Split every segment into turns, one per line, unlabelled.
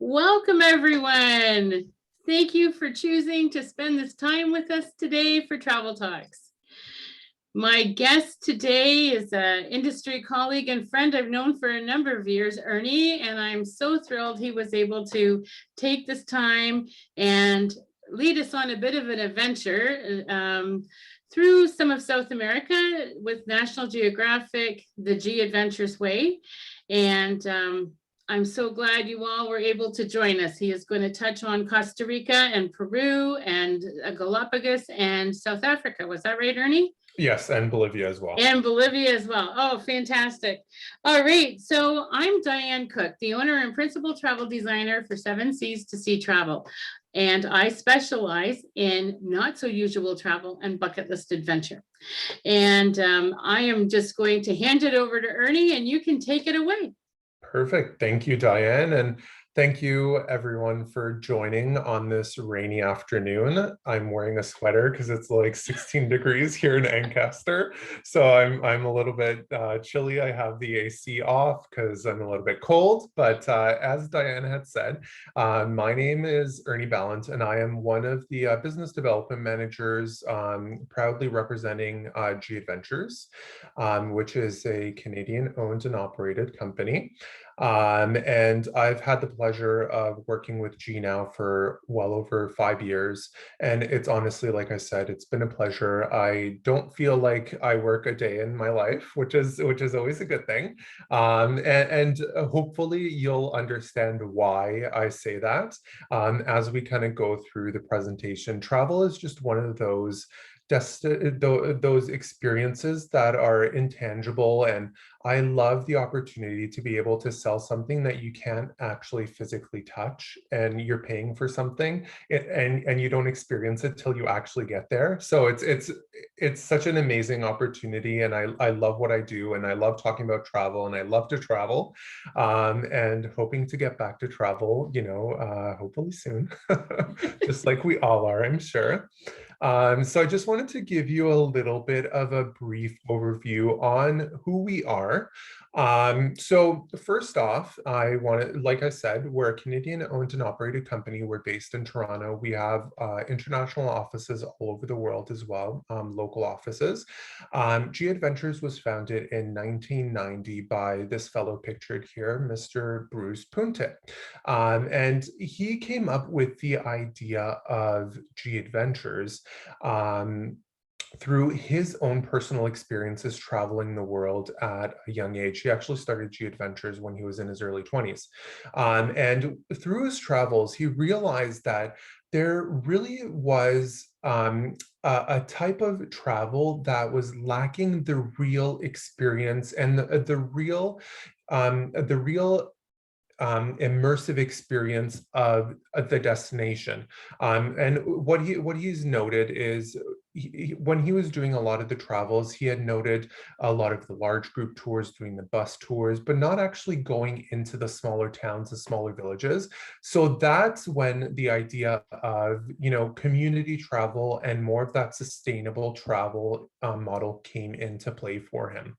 Welcome, everyone. Thank you for choosing to spend this time with us today for Travel Talks. My guest today is an industry colleague and friend I've known for a number of years, Ernie, and I'm so thrilled he was able to take this time and lead us on a bit of an adventure through some of South America with National Geographic, the GAdventures way. And I'm so glad you all were able to join us. He is going to touch on Costa Rica and Peru and Galapagos and South Africa. Was that right, Ernie?
Yes, and Bolivia as well.
And Bolivia as well. Oh, fantastic. All right. So I'm Diane Cook, the owner and principal travel designer for 7 Seas to Sea Travel. And I specialize in not so usual travel and bucket list adventure. And I am just going to hand it over to Ernie and you can take it away.
Perfect. Thank you, Diane. And thank you everyone for joining on this rainy afternoon. I'm wearing a sweater because it's like 16 degrees here in Ancaster. So I'm a little bit chilly. I have the AC off because I'm a little bit cold. But as Diane had said, my name is Ernie Ballant, and I am one of the business development managers proudly representing GAdventures, which is a Canadian owned and operated company. And I've had the pleasure of working with G now for well over 5 years. And it's honestly, like I said, it's been a pleasure. I don't feel like I work a day in my life, which is always a good thing. And hopefully you'll understand why I say that as we kind of go through the presentation. Travel is just one of those experiences that are intangible, and I love the opportunity to be able to sell something that you can't actually physically touch, and you're paying for something and you don't experience it till you actually get there. So it's such an amazing opportunity, and I love what I do, and I love talking about travel, and I love to travel, and hoping to get back to travel, hopefully soon, just like we all are, I'm sure. So I just wanted to give you a little bit of a brief overview on who we are. So first off, like I said, we're a Canadian owned and operated company. We're based in Toronto. We have international offices all over the world as well, local offices. GAdventures was founded in 1990 by this fellow pictured here, Mr. Bruce Punte. And he came up with the idea of GAdventures through his own personal experiences traveling the world at a young age. He actually started GAdventures when he was in his early 20s. And through his travels, he realized that there really was a type of travel that was lacking the real experience and the real immersive experience of the destination. And what he's noted is when he was doing a lot of the travels, he had noted a lot of the large group tours, doing the bus tours, but not actually going into the smaller towns, the smaller villages. So that's when the idea of, community travel and more of that sustainable travel model came into play for him.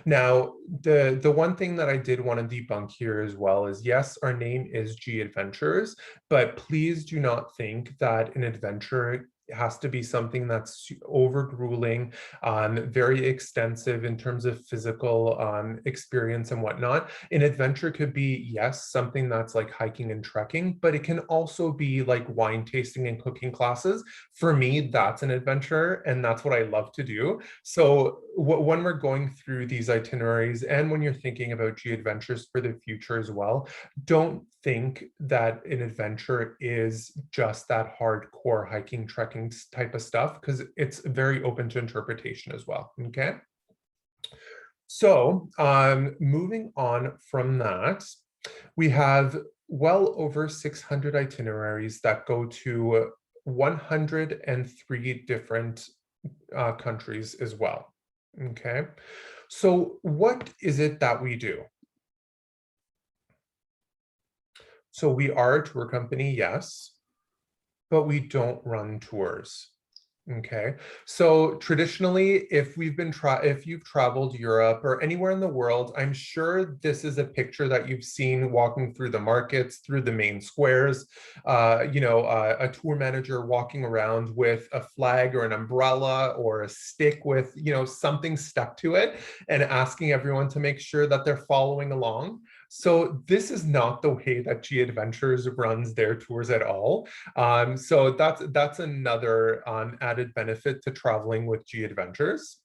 Now, the one thing that I did want to debunk here as well is, yes, our name is GAdventures, but please do not think that an adventure has to be something that's over grueling, very extensive in terms of physical experience and whatnot. An adventure could be, yes, something that's like hiking and trekking, but it can also be like wine tasting and cooking classes. For me, that's an adventure, and that's what I love to do. So when we're going through these itineraries, and when you're thinking about GAdventures for the future as well, don't think that an adventure is just that hardcore hiking, trekking type of stuff, because it's very open to interpretation as well. Okay. So moving on from that, we have well over 600 itineraries that go to 103 different countries as well. Okay. So what is it that we do? So we are a tour company, yes, but we don't run tours. Okay, so traditionally, if you've traveled Europe or anywhere in the world, I'm sure this is a picture that you've seen walking through the markets, through the main squares. A tour manager walking around with a flag or an umbrella or a stick with, something stuck to it, and asking everyone to make sure that they're following along. So this is not the way that GAdventures runs their tours at all. So that's another added benefit to traveling with GAdventures.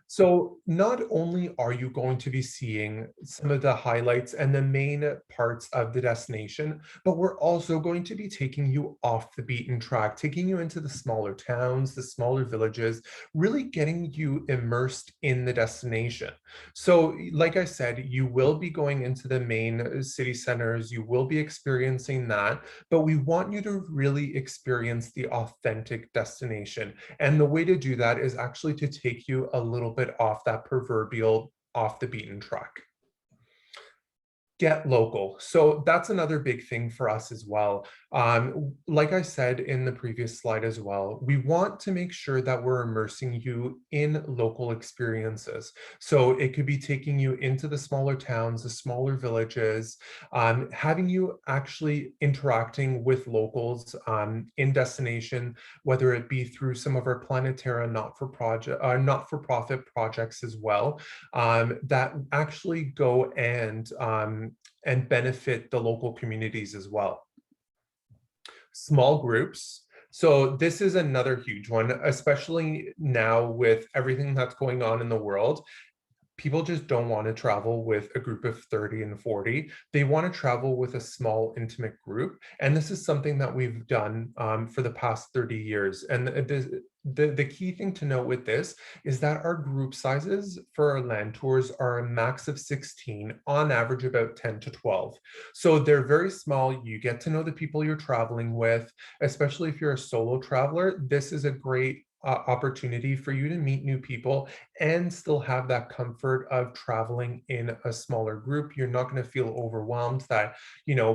So not only are you going to be seeing some of the highlights and the main parts of the destination, but we're also going to be taking you off the beaten track, taking you into the smaller towns, the smaller villages, really getting you immersed in the destination. So like I said, you will be going into the main city centers, you will be experiencing that, but we want you to really experience the authentic destination. And the way to do that is actually to take you a little bit off that proverbial off the beaten track. Get local. So that's another big thing for us as well. Like I said in the previous slide as well, we want to make sure that we're immersing you in local experiences. So it could be taking you into the smaller towns, the smaller villages, having you actually interacting with locals in destination, whether it be through some of our Planetara not-for-profit projects as well, that actually go and benefit the local communities as well. Small groups. So this is another huge one, especially now with everything that's going on in the world. People just don't want to travel with a group of 30 and 40. They want to travel with a small, intimate group. And this is something that we've done for the past 30 years. And the key thing to note with this is that our group sizes for our land tours are a max of 16, on average about 10 to 12. So they're very small. You get to know the people you're traveling with, especially if you're a solo traveler. This is a great opportunity for you to meet new people and still have that comfort of traveling in a smaller group. You're not going to feel overwhelmed that,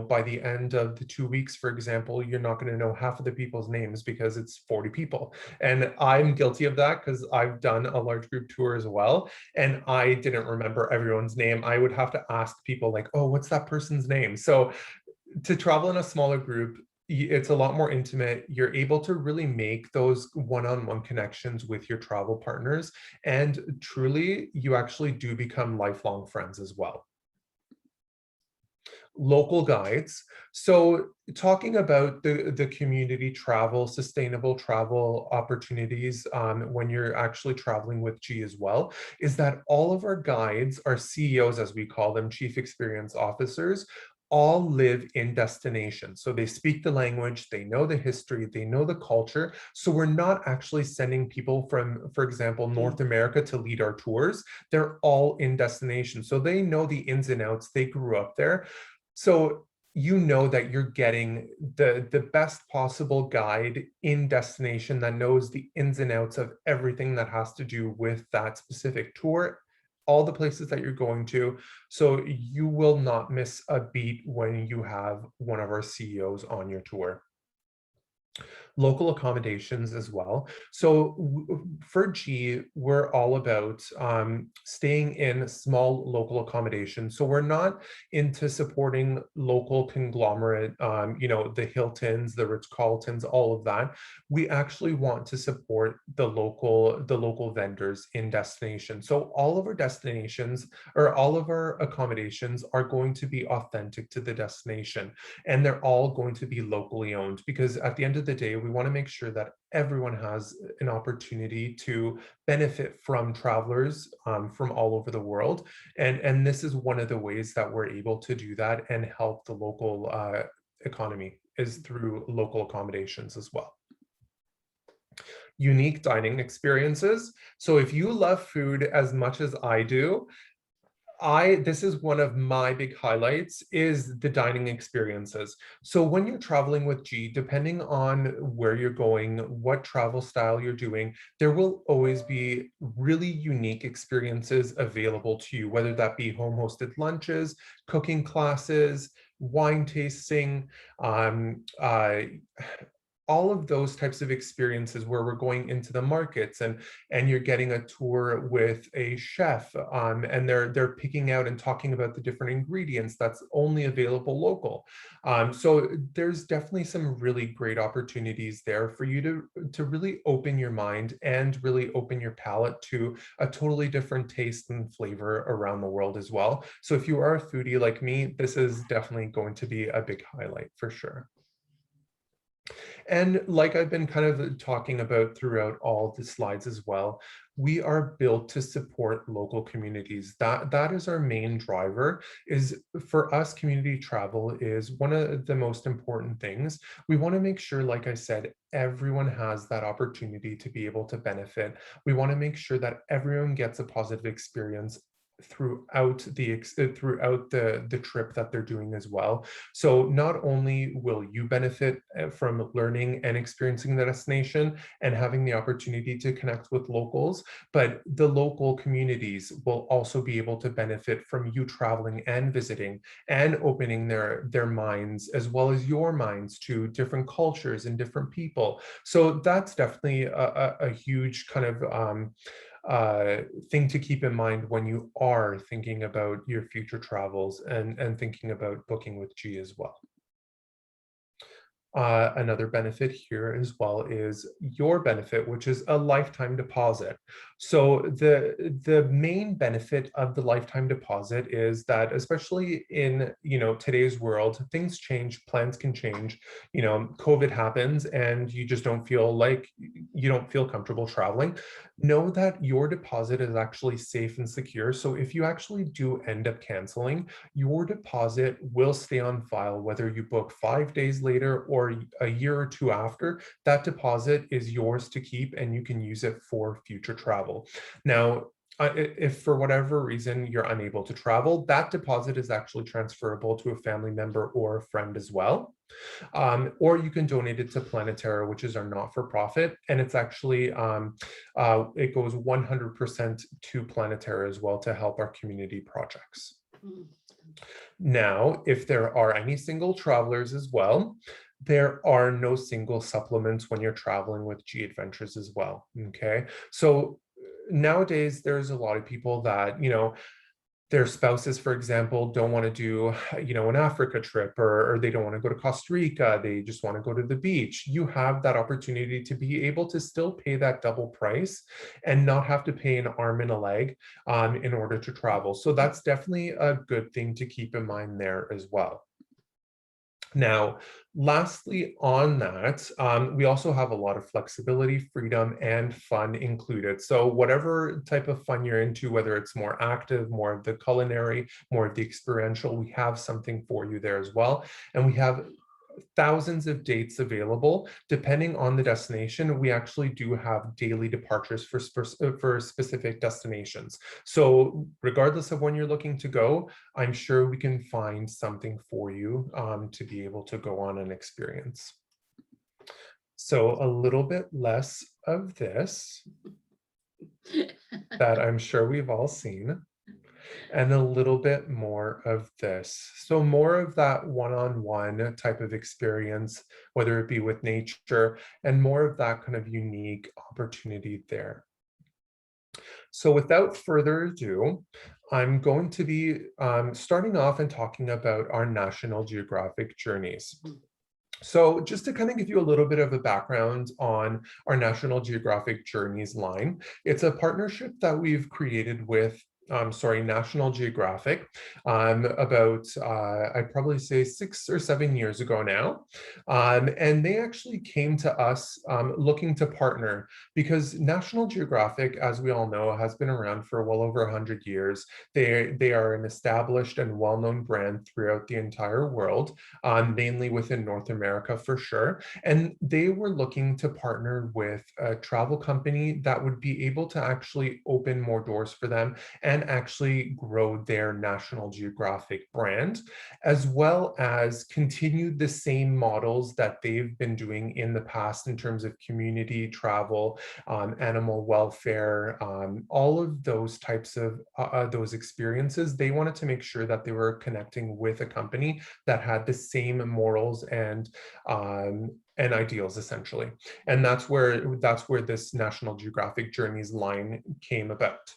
by the end of the 2 weeks, for example, you're not going to know half of the people's names because it's 40 people. And I'm guilty of that because I've done a large group tour as well. And I didn't remember everyone's name. I would have to ask people like, oh, what's that person's name? So to travel in a smaller group, it's a lot more intimate. You're able to really make those one-on-one connections with your travel partners. And truly, you actually do become lifelong friends as well. Local guides. So talking about the community travel, sustainable travel opportunities when you're actually traveling with G as well, is that all of our guides, our CEOs, as we call them, Chief Experience Officers, all live in destination. So they speak the language, they know the history, they know the culture. So we're not actually sending people from, for example, North America to lead our tours. They're all in destination. So they know the ins and outs, they grew up there. So you know that you're getting the best possible guide in destination that knows the ins and outs of everything that has to do with that specific tour, all the places that you're going to. So you will not miss a beat when you have one of our CEOs on your tour. Local accommodations as well. So for G, we're all about staying in small local accommodations. So we're not into supporting local conglomerate, the Hiltons, the Ritz-Carltons, all of that. We actually want to support the local vendors in destination. So all of our destinations or all of our accommodations are going to be authentic to the destination, and they're all going to be locally owned, because at the end of the day, we want to make sure that everyone has an opportunity to benefit from travelers from all over the world. And this is one of the ways that we're able to do that and help the local economy, is through local accommodations as well. Unique dining experiences. So if you love food as much as I do, this is one of my big highlights, is the dining experiences. So when you're traveling with G, depending on where you're going, what travel style you're doing, there will always be really unique experiences available to you, whether that be home hosted lunches, cooking classes, wine tasting, all of those types of experiences where we're going into the markets and you're getting a tour with a chef, and they're picking out and talking about the different ingredients that's only available local. So there's definitely some really great opportunities there for you to really open your mind and really open your palate to a totally different taste and flavor around the world as well. So if you are a foodie like me, this is definitely going to be a big highlight for sure. And like I've been kind of talking about throughout all the slides as well, we are built to support local communities. That is our main driver. Is for us, community travel is one of the most important things. We want to make sure, like I said, everyone has that opportunity to be able to benefit. We want to make sure that everyone gets a positive experience throughout the trip that they're doing as well. So not only will you benefit from learning and experiencing the destination and having the opportunity to connect with locals, but the local communities will also be able to benefit from you traveling and visiting and opening their minds as well as your minds to different cultures and different people. So that's definitely a huge kind of thing to keep in mind when you are thinking about your future travels and thinking about booking with G as well. Another benefit here as well is your benefit, which is a lifetime deposit. So the main benefit of the lifetime deposit is that, especially in today's world, things change, plans can change. COVID happens, and you just don't feel comfortable traveling. Know that your deposit is actually safe and secure. So if you actually do end up canceling, your deposit will stay on file, whether you book 5 days later or a year or two after. That deposit is yours to keep, and you can use it for future travel. Now, if for whatever reason you're unable to travel, that deposit is actually transferable to a family member or a friend as well. Or you can donate it to Planetara, which is our not-for-profit, and it's actually it goes 100% to Planetara as well to help our community projects. Now, if there are any single travelers as well, there are no single supplements when you're traveling with GAdventures as well. Okay, so nowadays there's a lot of people that their spouses, for example, don't want to do, an Africa trip, or they don't want to go to Costa Rica. They just want to go to the beach. You have that opportunity to be able to still pay that double price and not have to pay an arm and a leg in order to travel. So that's definitely a good thing to keep in mind there as well. Now, lastly on that, we also have a lot of flexibility, freedom, and fun included. So whatever type of fun you're into, whether it's more active, more of the culinary, more of the experiential, we have something for you there as well. And we have thousands of dates available. Depending on the destination, we actually do have daily departures for specific destinations. So regardless of when you're looking to go, I'm sure we can find something for you to be able to go on an experience. So a little bit less of this that I'm sure we've all seen, and a little bit more of this. So more of that one-on-one type of experience, whether it be with nature, and more of that kind of unique opportunity there. So without further ado, I'm going to be starting off and talking about our National Geographic journeys. So just to kind of give you a little bit of a background on our National Geographic Journeys line, it's a partnership that we've created with National Geographic about, I'd probably say 6 or 7 years ago now. And they actually came to us looking to partner because National Geographic, as we all know, has been around for well over 100 years. They are an established and well-known brand throughout the entire world, mainly within North America for sure. And they were looking to partner with a travel company that would be able to actually open more doors for them and actually grow their National Geographic brand, as well as continue the same models that they've been doing in the past in terms of community travel, animal welfare, all of those types of those experiences. They wanted to make sure that they were connecting with a company that had the same morals and and ideals, essentially. And that's where this National Geographic Journeys line came about.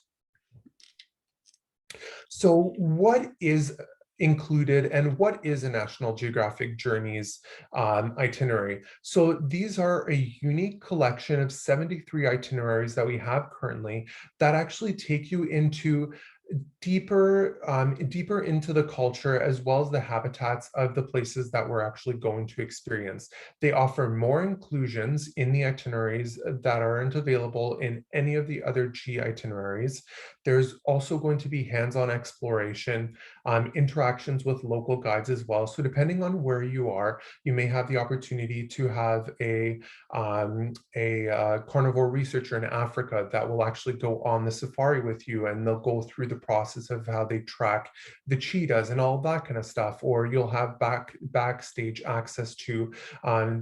So what is included and what is a National Geographic Journeys itinerary? So these are a unique collection of 73 itineraries that we have currently that actually take you into deeper into the culture as well as the habitats of the places that we're actually going to experience. They offer more inclusions in the itineraries that aren't available in any of the other G itineraries. There's also going to be hands-on exploration, interactions with local guides as well. So depending on where you are, you may have the opportunity to have a carnivore researcher in Africa that will actually go on the safari with you, and they'll go through the process of how they track the cheetahs and all that kind of stuff. Or you'll have backstage access to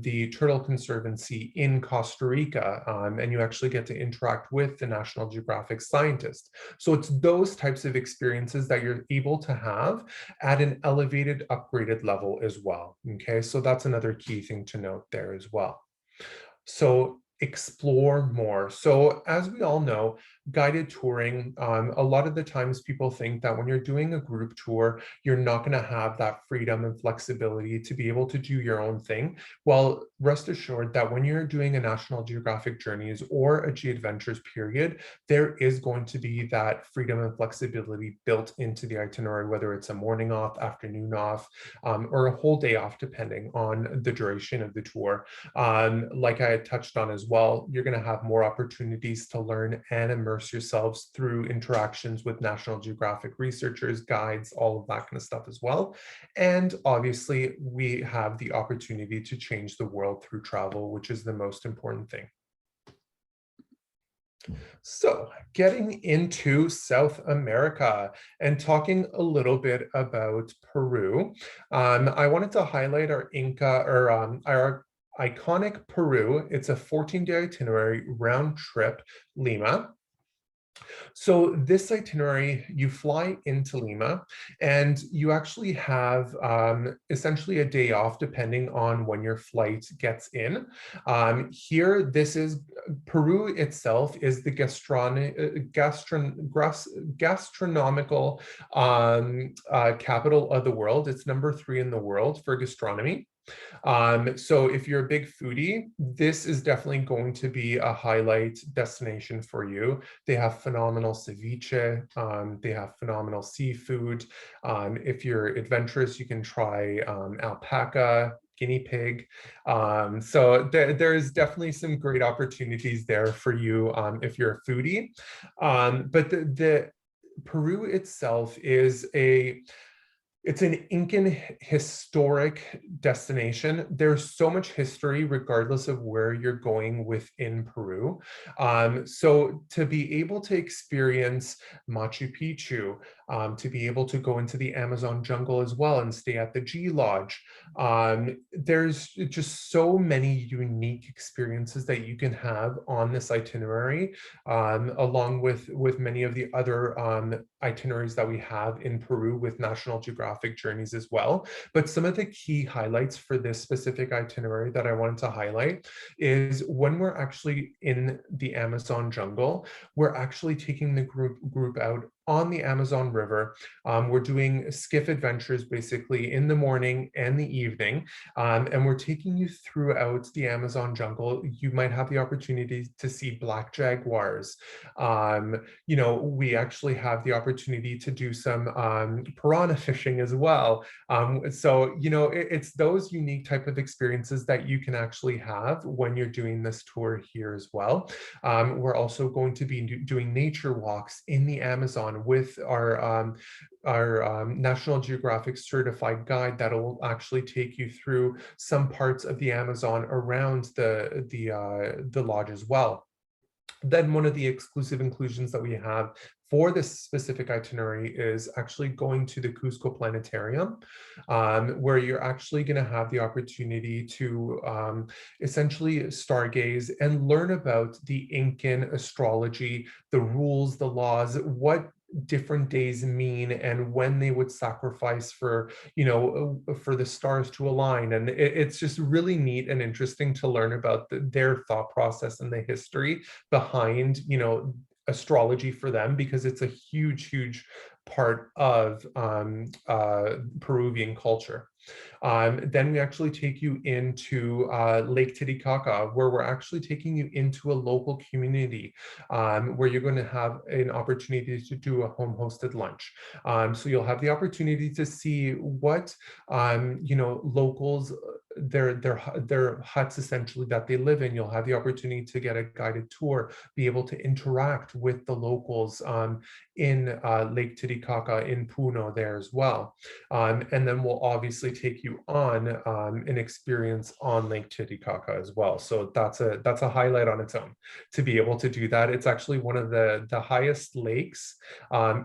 the Turtle Conservancy in Costa Rica, and you actually get to interact with the National Geographic scientist. So it's those types of experiences that you're able to have at an elevated, upgraded level as well. Okay, so that's another key thing to note there as well. So explore more. So as we all know, guided touring, a lot of the times people think that when you're doing a group tour, you're not going to have that freedom and flexibility to be able to do your own thing. Well, rest assured that when you're doing a National Geographic Journeys or a GAdventures period, there is going to be that freedom and flexibility built into the itinerary, whether it's a morning off, afternoon off, or a whole day off, depending on the duration of the tour. Like I had touched on as well, you're going to have more opportunities to learn and immerse yourselves through interactions with National Geographic researchers, guides, all of that kind of stuff as well. And obviously, we have the opportunity to change the world through travel, which is the most important thing. So getting into South America and talking a little bit about Peru, I wanted to highlight our our iconic Peru. It's a 14-day itinerary, round trip, Lima. So this itinerary, you fly into Lima and you actually have essentially a day off depending on when your flight gets in. Here, this is Peru itself is the gastronomical capital of the world. It's number 3 in the world for gastronomy. So if you're a big foodie, this is definitely going to be a highlight destination for you. They have phenomenal ceviche, they have phenomenal seafood. If you're adventurous, you can try alpaca, guinea pig. So there's definitely some great opportunities there for you if you're a foodie. But the Peru itself is it's an Incan historic destination. There's so much history regardless of where you're going within Peru. So to be able to experience Machu Picchu, to be able to go into the Amazon jungle as well and stay at the G Lodge, there's just so many unique experiences that you can have on this itinerary, along with many of the other itineraries that we have in Peru with National Geographic Journeys as well. But some of the key highlights for this specific itinerary that I wanted to highlight is when we're actually in the Amazon jungle, we're actually taking the group out on the Amazon River. We're doing skiff adventures basically in the morning and the evening, and we're taking you throughout the Amazon jungle. You might have the opportunity to see black jaguars. You know, we actually have the opportunity to do some piranha fishing as well. So, you know, it's those unique type of experiences that you can actually have when you're doing this tour here as well. We're also going to be doing nature walks in the Amazon with our National Geographic certified guide that will actually take you through some parts of the Amazon around the lodge as well. Then one of the exclusive inclusions that we have for this specific itinerary is actually going to the Cusco Planetarium, where you're actually going to have the opportunity to essentially stargaze and learn about the Incan astrology, the rules, the laws, what different days mean and when they would sacrifice for, for the stars to align. And it's just really neat and interesting to learn about their thought process and the history behind, astrology for them, because it's a huge part of Peruvian culture. Then we actually take you into Lake Titicaca, where we're actually taking you into a local community, where you're going to have an opportunity to do a home-hosted lunch. So you'll have the opportunity to see what locals, their huts essentially that they live in. You'll have the opportunity to get a guided tour, be able to interact with the locals in Lake Titicaca in Puno there as well. And then we'll obviously take you on an experience on Lake Titicaca as well. So that's a highlight on its own to be able to do that. It's actually one of the highest lakes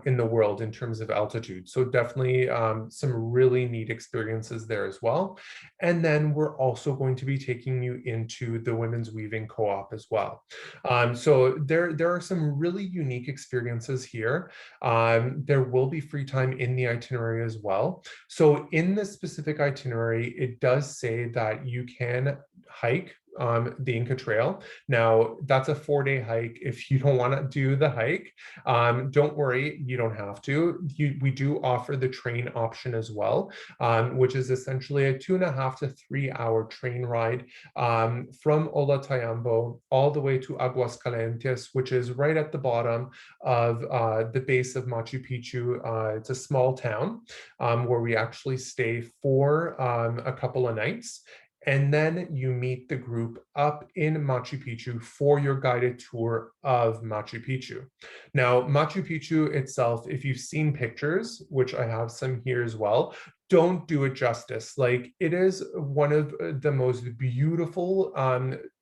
in the world in terms of altitude. So definitely some really neat experiences there as well. And then we're also going to be taking you into the Women's Weaving Co-op as well. So there are some really unique experiences here. There will be free time in the itinerary as well. So in this specific itinerary, it does say that you can hike the Inca Trail. Now, that's a 4-day hike. If you don't want to do the hike, don't worry, you don't have to. We do offer the train option as well, which is essentially a 2.5 to 3 hour train ride from Ollantaytambo all the way to Aguascalientes, which is right at the bottom of the base of Machu Picchu. It's a small town where we actually stay for a couple of nights. And then you meet the group up in Machu Picchu for your guided tour of Machu Picchu. Now, Machu Picchu itself, if you've seen pictures, which I have some here as well, don't do it justice. Like, it is one of the most beautiful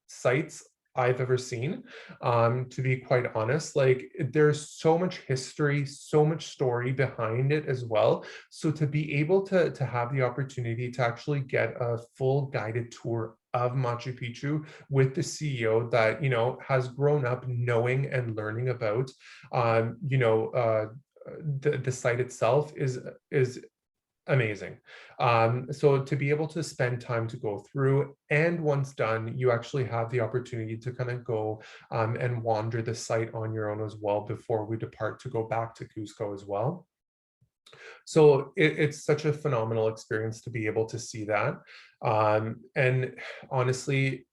sites I've ever seen, to be quite honest. Like, there's so much history, so much story behind it as well. So to be able to have the opportunity to actually get a full guided tour of Machu Picchu with the CEO that, has grown up knowing and learning about, the site itself is amazing. So to be able to spend time to go through, and once done, you actually have the opportunity to kind of go and wander the site on your own as well before we depart to go back to Cusco as well. So it's such a phenomenal experience to be able to see that. And honestly,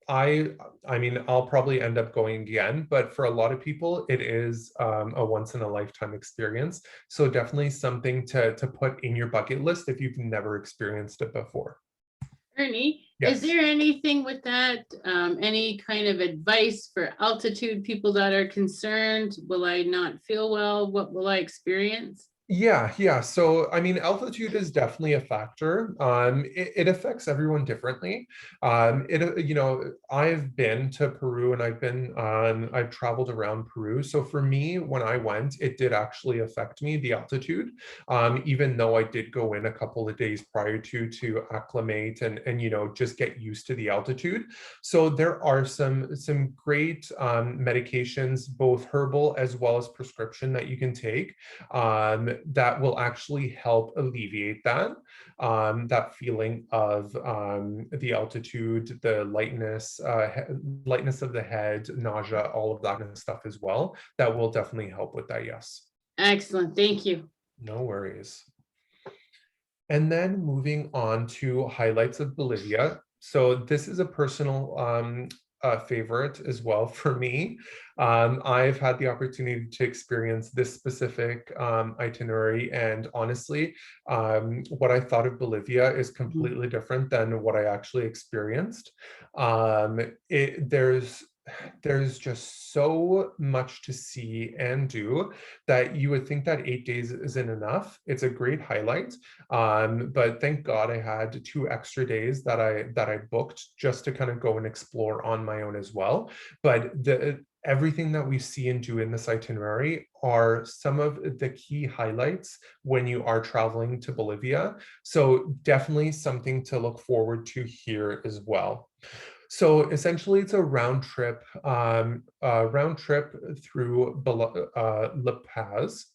I mean, I'll probably end up going again, but for a lot of people, it is a once in a lifetime experience. So definitely something to put in your bucket list if you've never experienced it before.
Ernie,
Yes.
is there anything with that, any kind of advice for altitude people that are concerned? Will I not feel well? What will I experience?
Yeah. So, I mean, altitude is definitely a factor. It affects everyone differently. I've been to Peru and I've traveled around Peru. So for me, when I went, it did actually affect me, the altitude, even though I did go in a couple of days prior to acclimate and just get used to the altitude. So there are some great medications, both herbal as well as prescription, that you can take that will actually help alleviate that feeling of the altitude, the lightness of the head, nausea, all of that kind of stuff as well. That will definitely help with that, yes.
Excellent, thank you.
No worries. And then moving on to highlights of Bolivia. So this is a personal favorite as well for me. I've had the opportunity to experience this specific itinerary, and honestly, what I thought of Bolivia is completely different than what I actually experienced. There's just so much to see and do that you would think that 8 days isn't enough. It's a great highlight, but thank God I had 2 extra days that I booked just to kind of go and explore on my own as well. But everything that we see and do in this itinerary are some of the key highlights when you are traveling to Bolivia. So definitely something to look forward to here as well. So essentially, it's a round trip through La Paz.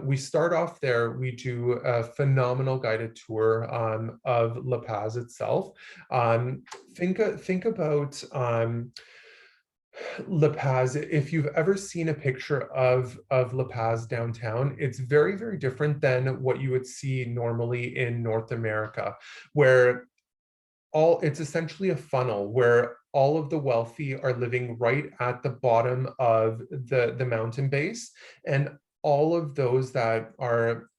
We start off there. We do a phenomenal guided tour of La Paz itself. Think about La Paz. If you've ever seen a picture of La Paz downtown, it's very, very different than what you would see normally in North America, where it's essentially a funnel where all of the wealthy are living right at the bottom of the mountain base, and all of those that are,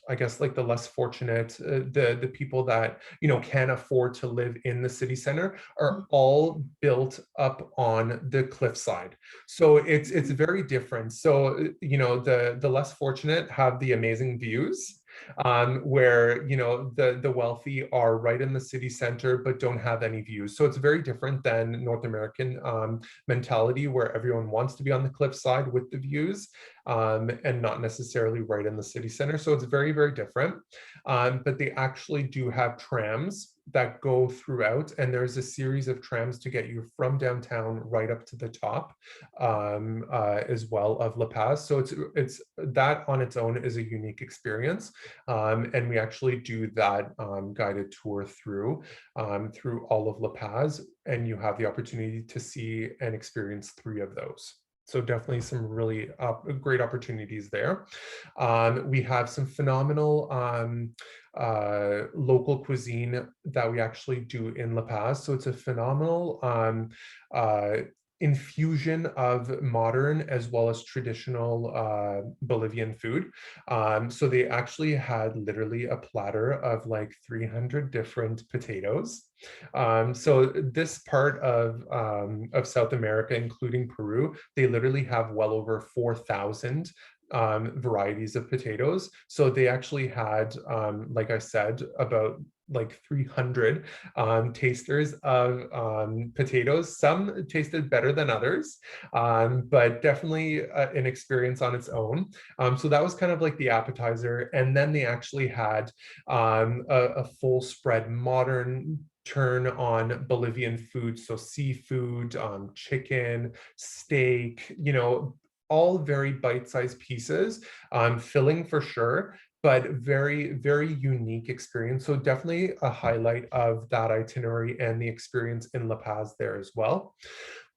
I guess like the less fortunate, the people that, can't afford to live in the city center, are all built up on the cliffside. So it's very different. So, the less fortunate have the amazing views, where the wealthy are right in the city center but don't have any views. So it's very different than North American mentality, where everyone wants to be on the cliffside with the views, and not necessarily right in the city center. So it's very, very different. But they actually do have trams that go throughout, and there's a series of trams to get you from downtown right up to the top, as well, of La Paz. So it's that on its own is a unique experience, and we actually do that guided tour through all of La Paz, and you have the opportunity to see and experience 3 of those. So definitely some really great opportunities there. We have some phenomenal local cuisine that we actually do in La Paz. So it's a phenomenal infusion of modern as well as traditional Bolivian food. So they actually had literally a platter of like 300 different potatoes. So this part of South America, including Peru, they literally have well over 4,000 varieties of potatoes. So they actually had, like I said, about like 300 tasters of potatoes. Some tasted better than others, but definitely an experience on its own. So that was kind of like the appetizer. And then they actually had a full spread modern turn on Bolivian food. So seafood, chicken, steak, all very bite-sized pieces, filling for sure, but very, very unique experience. So definitely a highlight of that itinerary and the experience in La Paz there as well.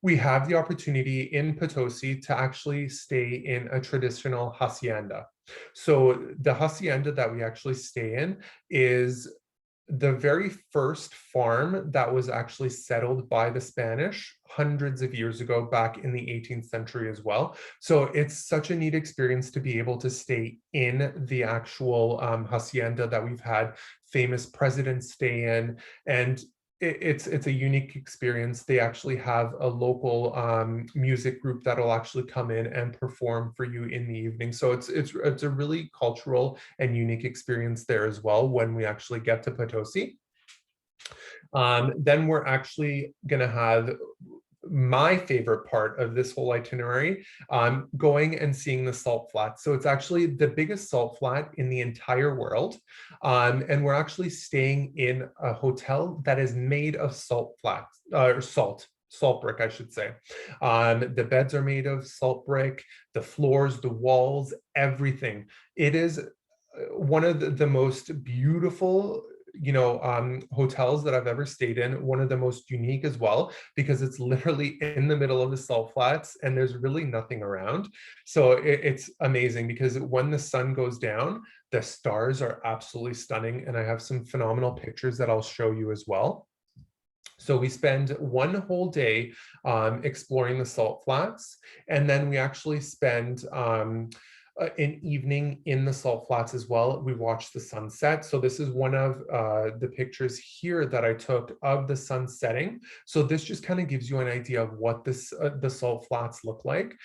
We have the opportunity in Potosi to actually stay in a traditional hacienda. So the hacienda that we actually stay in is the very first farm that was actually settled by the Spanish hundreds of years ago, back in the 18th century as well. So it's such a neat experience to be able to stay in the actual hacienda that we've had famous presidents stay in. And it's a unique experience. They actually have a local music group that'll actually come in and perform for you in the evening. So it's a really cultural and unique experience there as well when we actually get to Potosi. Then we're actually going to have my favorite part of this whole itinerary, going and seeing the salt flats. So it's actually the biggest salt flat in the entire world. And we're actually staying in a hotel that is made of salt flats, or salt brick, I should say. The beds are made of salt brick, the floors, the walls, everything. It is one of the most beautiful hotels that I've ever stayed in, one of the most unique as well, because it's literally in the middle of the salt flats and there's really nothing around. So it's amazing, because when the sun goes down, the stars are absolutely stunning, and I have some phenomenal pictures that I'll show you as well. So we spend one whole day exploring the salt flats, and then we actually spend an evening in the salt flats as well. We watch the sunset. So this is one of the pictures here that I took of the sun setting. So this just kind of gives you an idea of what the salt flats look like.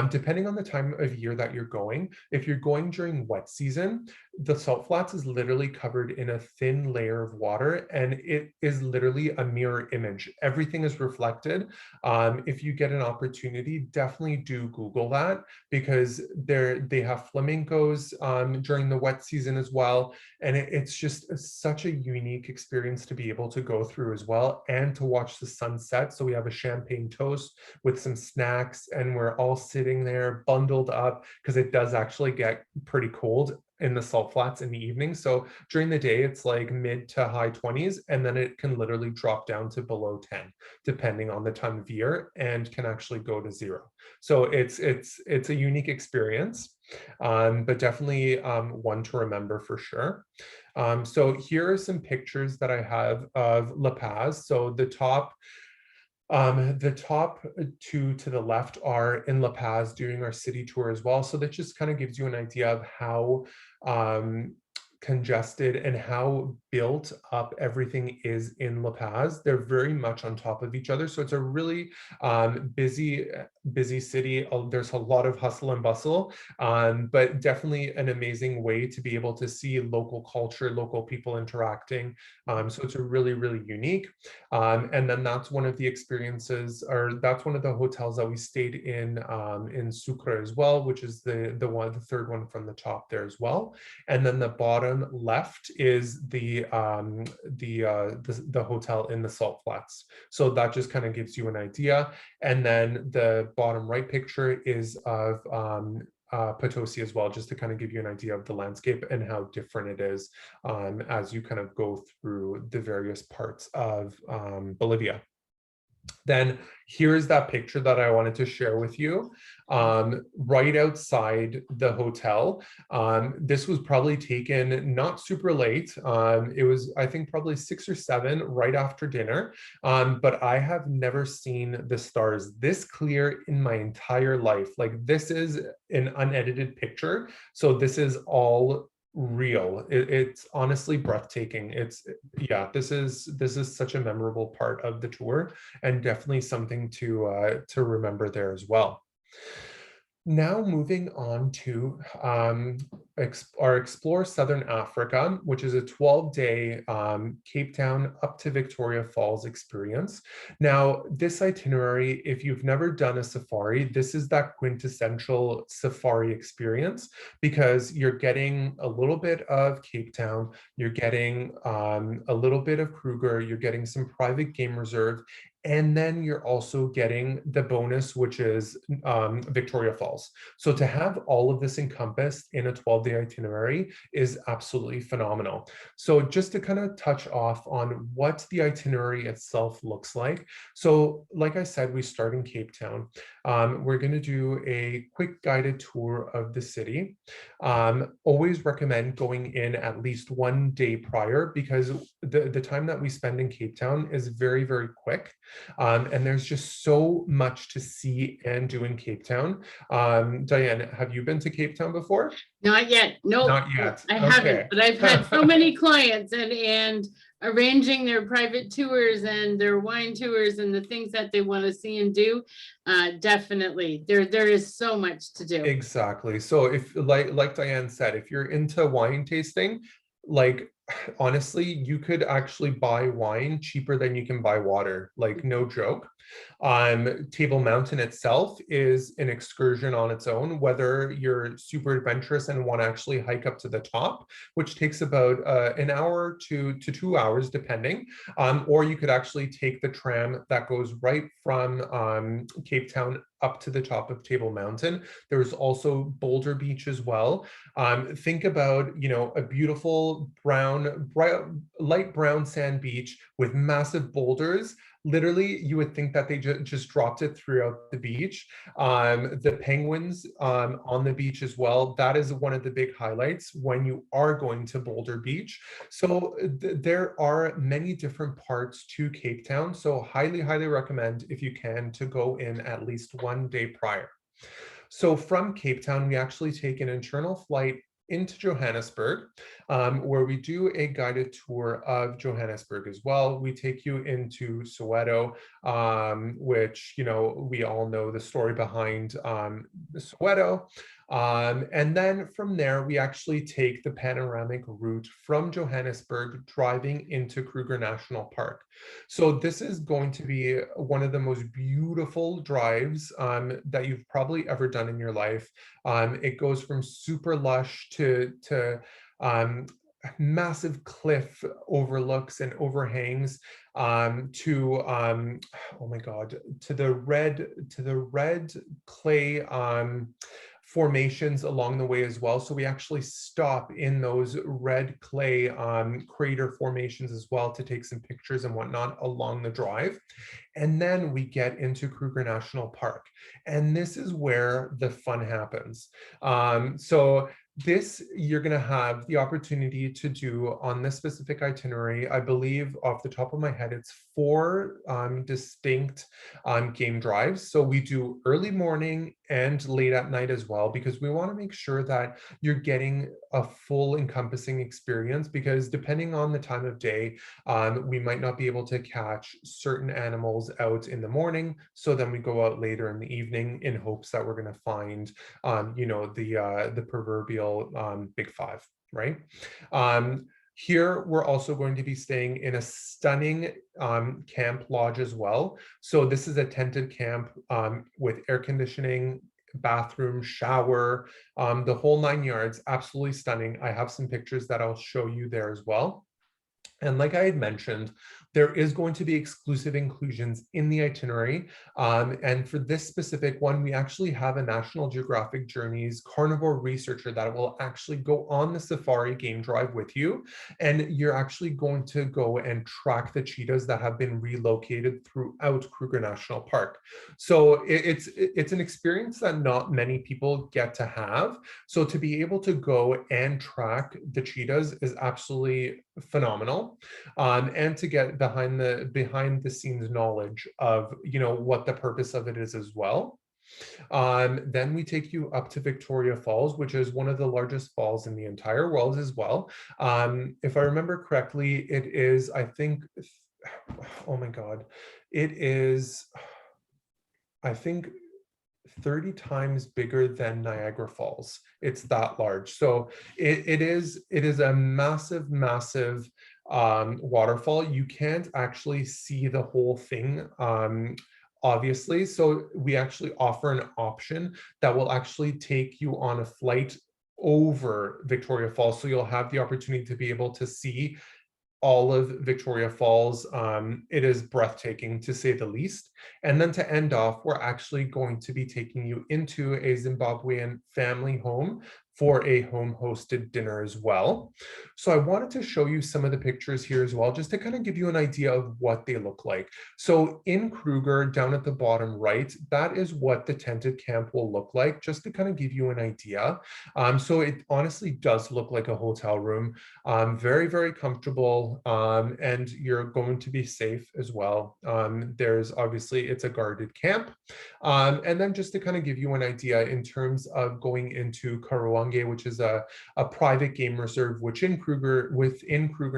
Depending on the time of year that you're going, if you're going during wet season, the salt flats is literally covered in a thin layer of water, and it is literally a mirror image. Everything is reflected. If you get an opportunity, definitely do Google that, because they have flamingos during the wet season as well. And it's just such a unique experience to be able to go through as well, and to watch the sunset. So we have a champagne toast with some snacks, and we're all sitting there bundled up, because it does actually get pretty cold in the salt flats in the evening. So during the day, it's like mid to high 20s, and then it can literally drop down to below 10, depending on the time of year, and can actually go to 0. So it's a unique experience, but definitely one to remember for sure. So here are some pictures that I have of La Paz. So the top two to the left are in La Paz doing our city tour as well. So that just kind of gives you an idea of how congested and how built up everything is in La Paz. They're very much on top of each other. So it's a really busy city. There's a lot of hustle and bustle, but definitely an amazing way to be able to see local culture, local people interacting. So it's a really unique. And then that's one of the experiences, or that's one of the hotels that we stayed in Sucre as well, which is the third one from the top there as well. And then the bottom left is the hotel in the salt flats. So that just kind of gives you an idea. And then the bottom right picture is of Potosi as well, just to kind of give you an idea of the landscape and how different it is as you kind of go through the various parts of Bolivia. Then here's that picture that I wanted to share with you, right outside the hotel. This was probably taken not super late. It was, I think, probably 6 or 7 right after dinner. But I have never seen the stars this clear in my entire life. Like, this is an unedited picture. So this is all real. It's honestly breathtaking. Yeah, this is such a memorable part of the tour, and definitely something to remember there as well. Now moving on to our Explore Southern Africa, which is a 12-day Cape Town up to Victoria Falls experience. Now, this itinerary, if you've never done a safari, this is that quintessential safari experience, because you're getting a little bit of Cape Town, you're getting a little bit of Kruger, you're getting some private game reserve, and then you're also getting the bonus, which is Victoria Falls. So to have all of this encompassed in a 12-day itinerary is absolutely phenomenal. So just to kind of touch off on what the itinerary itself looks like. So like I said, we start in Cape Town. We're going to do a quick guided tour of the city. Always recommend going in at least 1 day prior, because the time that we spend in Cape Town is very quick. And there's just so much to see and do in Cape Town. Diane, have you been to Cape Town before?
Not yet. Nope.
Not yet.
I
Okay.
haven't, but I've had so many clients and arranging their private tours and their wine tours and the things that they want to see and do. Definitely. There is so much to do.
Exactly. So if, like Diane said, if you're into wine tasting, like, honestly, you could actually buy wine cheaper than you can buy water, like, no joke. Table Mountain itself is an excursion on its own, whether you're super adventurous and want to actually hike up to the top, which takes about an hour to 2 hours depending, or you could actually take the tram that goes right from Cape Town up to the top of Table Mountain. There's also Boulder Beach as well. Think about, a beautiful light brown sand beach with massive boulders. Literally, you would think that they just dropped it throughout the beach. The penguins on the beach as well. That is one of the big highlights when you are going to Boulder Beach. So there are many different parts to Cape Town. So highly recommend, if you can, to go in at least 1 day prior. So from Cape Town, we actually take an internal flight into Johannesburg, where we do a guided tour of Johannesburg as well. We take you into Soweto, which, we all know the story behind Soweto. And then from there, we actually take the panoramic route from Johannesburg driving into Kruger National Park. So this is going to be one of the most beautiful drives that you've probably ever done in your life. It goes from super lush to massive cliff overlooks and overhangs to oh my god, to the red clay formations along the way as well. So we actually stop in those red clay crater formations as well to take some pictures and whatnot along the drive. And then we get into Kruger National Park. And this is where the fun happens. So this you're going to have the opportunity to do on this specific itinerary. I believe off the top of my head, it's 4 distinct game drives. So we do early morning and late at night as well, because we want to make sure that you're getting a full encompassing experience, because depending on the time of day, we might not be able to catch certain animals out in the morning. So then we go out later in the evening in hopes that we're going to find, you know, the proverbial big 5, right? Here, we're also going to be staying in a stunning camp lodge as well. So this is a tented camp with air conditioning, bathroom, shower, the whole 9 yards, absolutely stunning. I have some pictures that I'll show you there as well. And like I had mentioned, there is going to be exclusive inclusions in the itinerary. And for this specific one, we actually have a National Geographic Journeys carnivore researcher that will actually go on the safari game drive with you. And you're actually going to go and track the cheetahs that have been relocated throughout Kruger National Park. So it's an experience that not many people get to have. So to be able to go and track the cheetahs is absolutely phenomenal, and to get behind the scenes knowledge of, you know, what the purpose of it is as well. Then we take you up to Victoria Falls, which is one of the largest falls in the entire world as well. If I remember correctly, it is, I think, oh my god, it is, I think, 30 times bigger than Niagara Falls. It's that large. So it is a massive, massive waterfall. You can't actually see the whole thing, obviously. So we actually offer an option that will actually take you on a flight over Victoria Falls. So you'll have the opportunity to be able to see all of Victoria Falls. It is breathtaking, to say the least. And then to end off, we're actually going to be taking you into a Zimbabwean family home for a home-hosted dinner as well. So I wanted to show you some of the pictures here as well, just to kind of give you an idea of what they look like. So in Kruger, down at the bottom right, that is what the tented camp will look like, just to kind of give you an idea. So it honestly does look like a hotel room, very, very comfortable, and you're going to be safe as well. There's obviously, it's a guarded camp. And then just to kind of give you an idea in terms of going into Karuange, which is a private game reserve within Kruger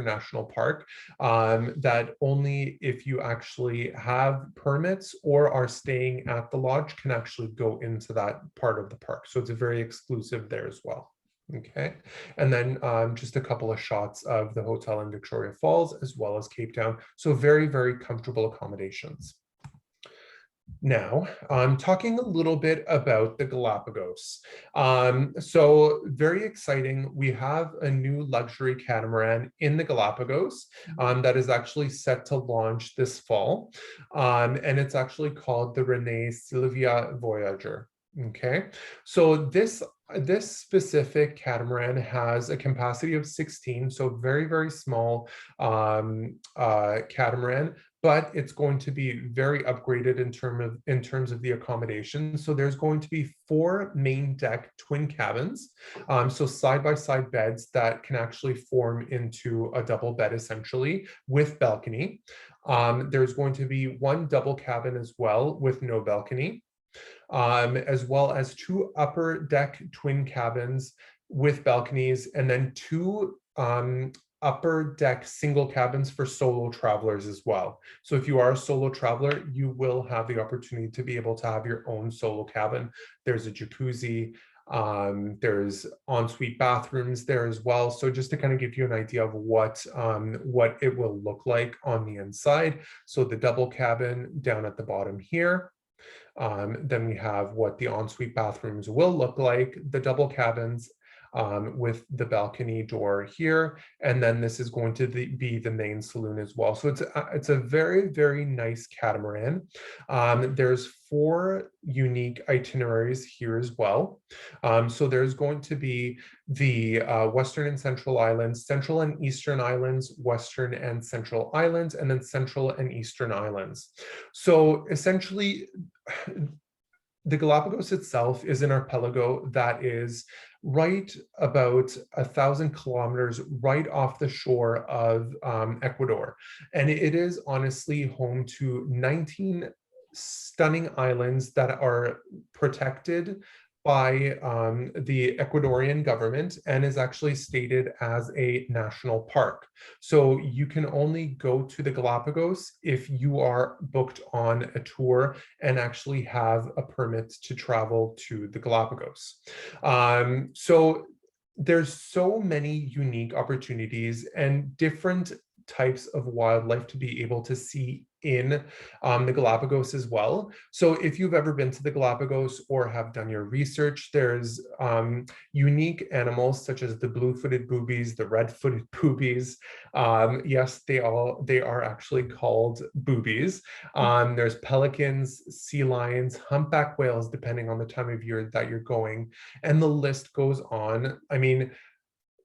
National Park, that only if you actually have permits or are staying at the lodge can actually go into that part of the park. So it's a very exclusive there as well. Okay, and then just a couple of shots of the hotel in Victoria Falls as well as Cape Town. So very, very comfortable accommodations. Now, talking a little bit about the Galapagos. So very exciting. We have a new luxury catamaran in the Galapagos that is actually set to launch this fall. And it's actually called the Renee Sylvia Voyager. Okay, so this specific catamaran has a capacity of 16, so very, very small catamaran, but it's going to be very upgraded in terms of the accommodation. So there's going to be 4 main deck twin cabins, so side-by-side beds that can actually form into a double bed essentially with balcony. There's going to be 1 double cabin as well with no balcony, as well as 2 upper deck twin cabins with balconies, and then 2 upper deck single cabins for solo travelers as well. So if you are a solo traveler, you will have the opportunity to be able to have your own solo cabin. There's a jacuzzi, There's ensuite bathrooms there as well. So just to kind of give you an idea of what it will look like on the inside. So the double cabin down at the bottom here. Then we have what the ensuite bathrooms will look like, the double cabins with the balcony door here. And then this is going to be the main saloon as well. So it's a very, very nice catamaran. There's 4 unique itineraries here as well. So there's going to be the Western and Central Islands, Central and Eastern Islands, Western and Central Islands, and then Central and Eastern Islands. So essentially, the Galapagos itself is an archipelago that is right about 1,000 kilometers right off the shore of Ecuador. And it is honestly home to 19 stunning islands that are protected by the Ecuadorian government and is actually stated as a national park. So you can only go to the Galapagos if you are booked on a tour and actually have a permit to travel to the Galapagos. So there's so many unique opportunities and different types of wildlife to be able to see in the Galapagos as well. So if you've ever been to the Galapagos or have done your research, there's unique animals such as the blue-footed boobies, the red-footed boobies. Yes, they are actually called boobies. There's pelicans, sea lions, humpback whales, depending on the time of year that you're going, and the list goes on. I mean,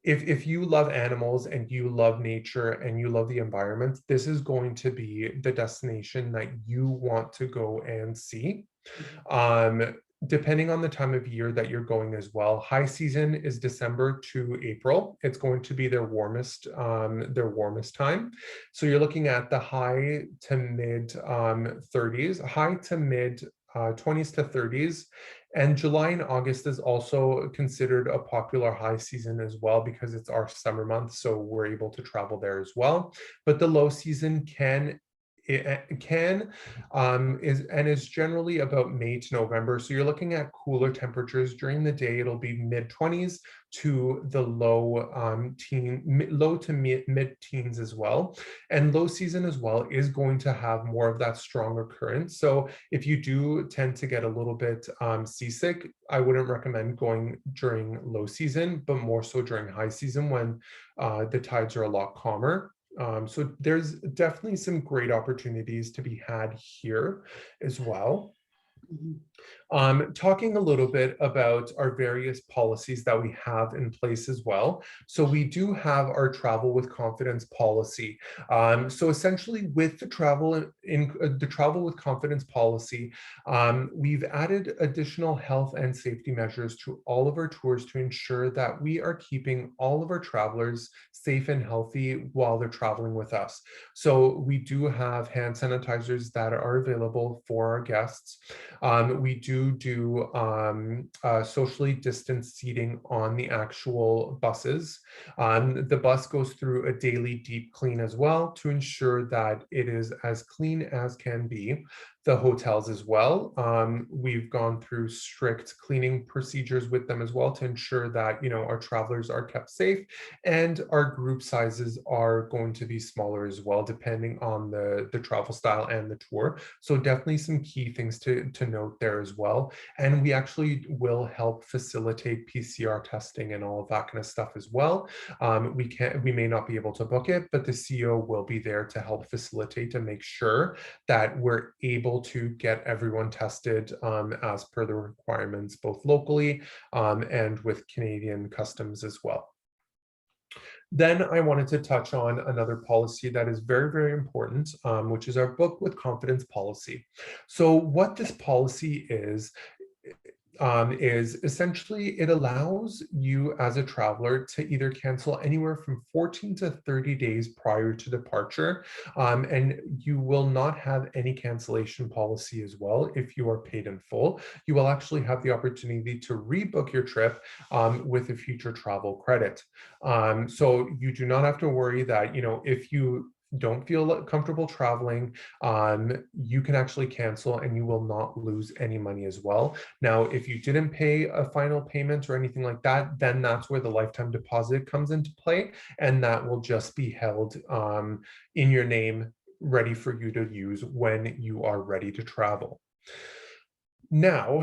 if you love animals and you love nature and you love the environment, this is going to be the destination that you want to go and see. Depending on the time of year that you're going as well, high season is December to April. It's going to be their warmest time. So you're looking at the high to mid 30s, high to mid 20s to 30s. And July and August is also considered a popular high season as well because it's our summer month, so we're able to travel there as well. But the low season is generally about May to November. So you're looking at cooler temperatures during the day. It'll be mid 20s to the low to mid teens as well. And low season as well is going to have more of that stronger current. So if you do tend to get a little bit seasick, I wouldn't recommend going during low season, but more so during high season when the tides are a lot calmer. So there's definitely some great opportunities to be had here as well. Talking a little bit about our various policies that we have in place as well. So we do have our travel with confidence policy. So essentially with the travel with confidence policy, we've added additional health and safety measures to all of our tours to ensure that we are keeping all of our travelers safe and healthy while they're traveling with us. So we do have hand sanitizers that are available for our guests. We do socially distanced seating on the actual buses. The bus goes through a daily deep clean as well to ensure that it is as clean as can be. The hotels as well. We've gone through strict cleaning procedures with them as well to ensure that, you know, our travelers are kept safe, and our group sizes are going to be smaller as well, depending on the travel style and the tour. So definitely some key things to note there as well. And we actually will help facilitate PCR testing and all of that kind of stuff as well. We may not be able to book it, but the CEO will be there to help facilitate and make sure that we're able to get everyone tested as per the requirements, both locally and with Canadian customs as well. Then I wanted to touch on another policy that is very, very important, which is our book with confidence policy. So what this policy is essentially it allows you as a traveler to either cancel anywhere from 14 to 30 days prior to departure, and you will not have any cancellation policy as well if you are paid in full. You will actually have the opportunity to rebook your trip with a future travel credit. So you do not have to worry that, you know, if you don't feel comfortable traveling, you can actually cancel and you will not lose any money as well. Now, if you didn't pay a final payment or anything like that, then that's where the lifetime deposit comes into play, and that will just be held in your name, ready for you to use when you are ready to travel. Now,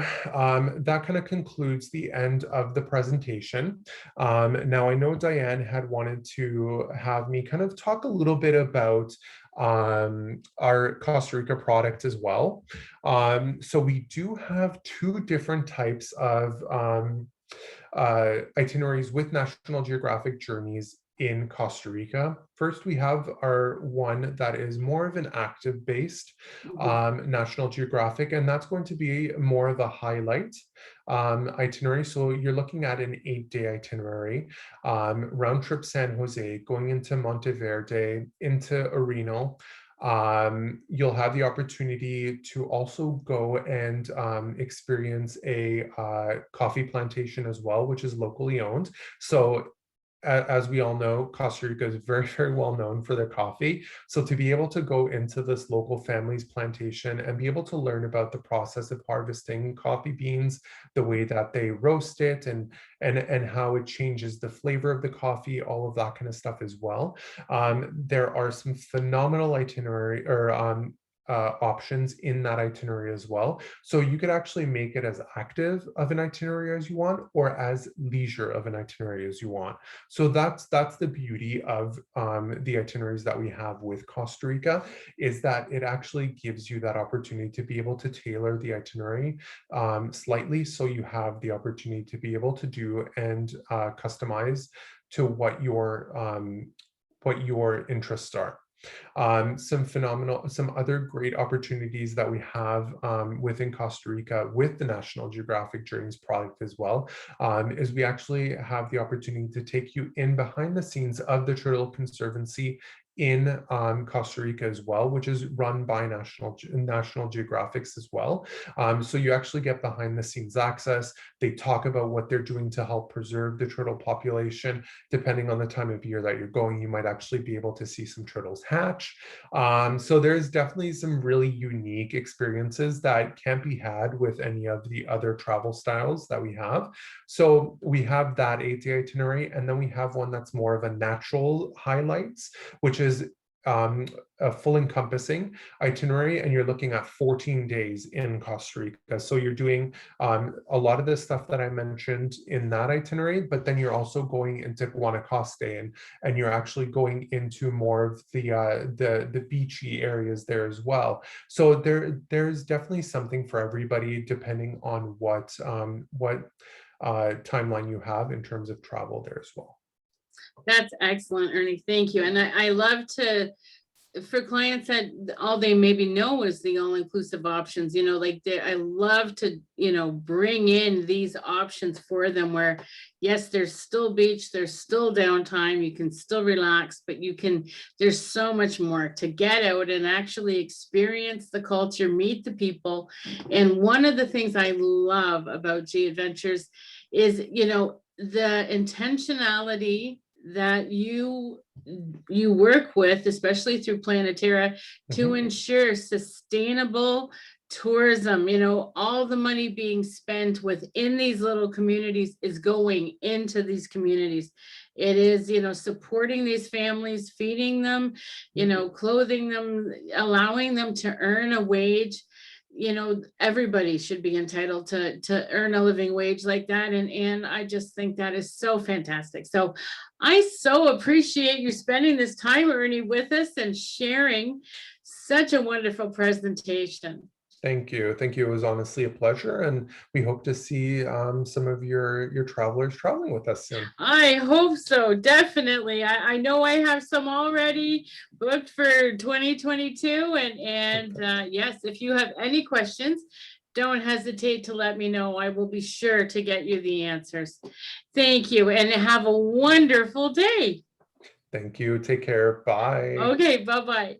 that kind of concludes the end of the presentation. Now, I know Diane had wanted to have me kind of talk a little bit about our Costa Rica product as well. So we do have two different types of itineraries with National Geographic journeys in Costa Rica. First, we have our one that is more of an active based National Geographic, and that's going to be more of a highlight itinerary. So you're looking at an 8-day itinerary, round trip San Jose, going into Monteverde, into Areno. You'll have the opportunity to also go and experience a coffee plantation as well, which is locally owned. So as we all know, Costa Rica is very, very well known for their coffee. So to be able to go into this local family's plantation and be able to learn about the process of harvesting coffee beans, the way that they roast it, and how it changes the flavor of the coffee, all of that kind of stuff as well. There are some phenomenal itinerary or options in that itinerary as well. So you could actually make it as active of an itinerary as you want, or as leisure of an itinerary as you want. So that's the beauty of the itineraries that we have with Costa Rica, is that it actually gives you that opportunity to be able to tailor the itinerary slightly, so you have the opportunity to be able to do and customize to what your interests are. Some other great opportunities that we have within Costa Rica with the National Geographic Journeys product as well, is we actually have the opportunity to take you in behind the scenes of the Turtle Conservancy in Costa Rica as well, which is run by National Geographics as well. So you actually get behind the scenes access. They talk about what they're doing to help preserve the turtle population. Depending on the time of year that you're going, you might actually be able to see some turtles hatch. So there's definitely some really unique experiences that can't be had with any of the other travel styles that we have. So we have that 8-day itinerary, and then we have one that's more of a natural highlights, which is a full encompassing itinerary, and you're looking at 14 days in Costa Rica. So you're doing a lot of the stuff that I mentioned in that itinerary, but then you're also going into Guanacaste, and you're actually going into more of the beachy areas there as well. So there's definitely something for everybody, depending on what timeline you have in terms of travel there as well.
That's excellent, Ernie. Thank you. And I love to, for clients that all they maybe know is the all-inclusive options, like I love to, bring in these options for them where, yes, there's still beach, there's still downtime, you can still relax, but there's so much more to get out and actually experience the culture, meet the people. And one of the things I love about GAdventures is, the intentionality that you work with, especially through Planetera, to ensure sustainable tourism. All the money being spent within these little communities is going into these communities. It is, supporting these families, feeding them, clothing them, allowing them to earn a wage. Everybody should be entitled to earn a living wage like that. And I just think that is so fantastic. So I so appreciate you spending this time, Ernie, with us and sharing such a wonderful presentation.
Thank you. Thank you. It was honestly a pleasure, and we hope to see some of your travelers traveling with us soon.
I hope so, definitely. I know I have some already booked for 2022, and yes, if you have any questions, don't hesitate to let me know. I will be sure to get you the answers. Thank you, and have a wonderful day.
Thank you. Take care. Bye.
Okay, bye-bye.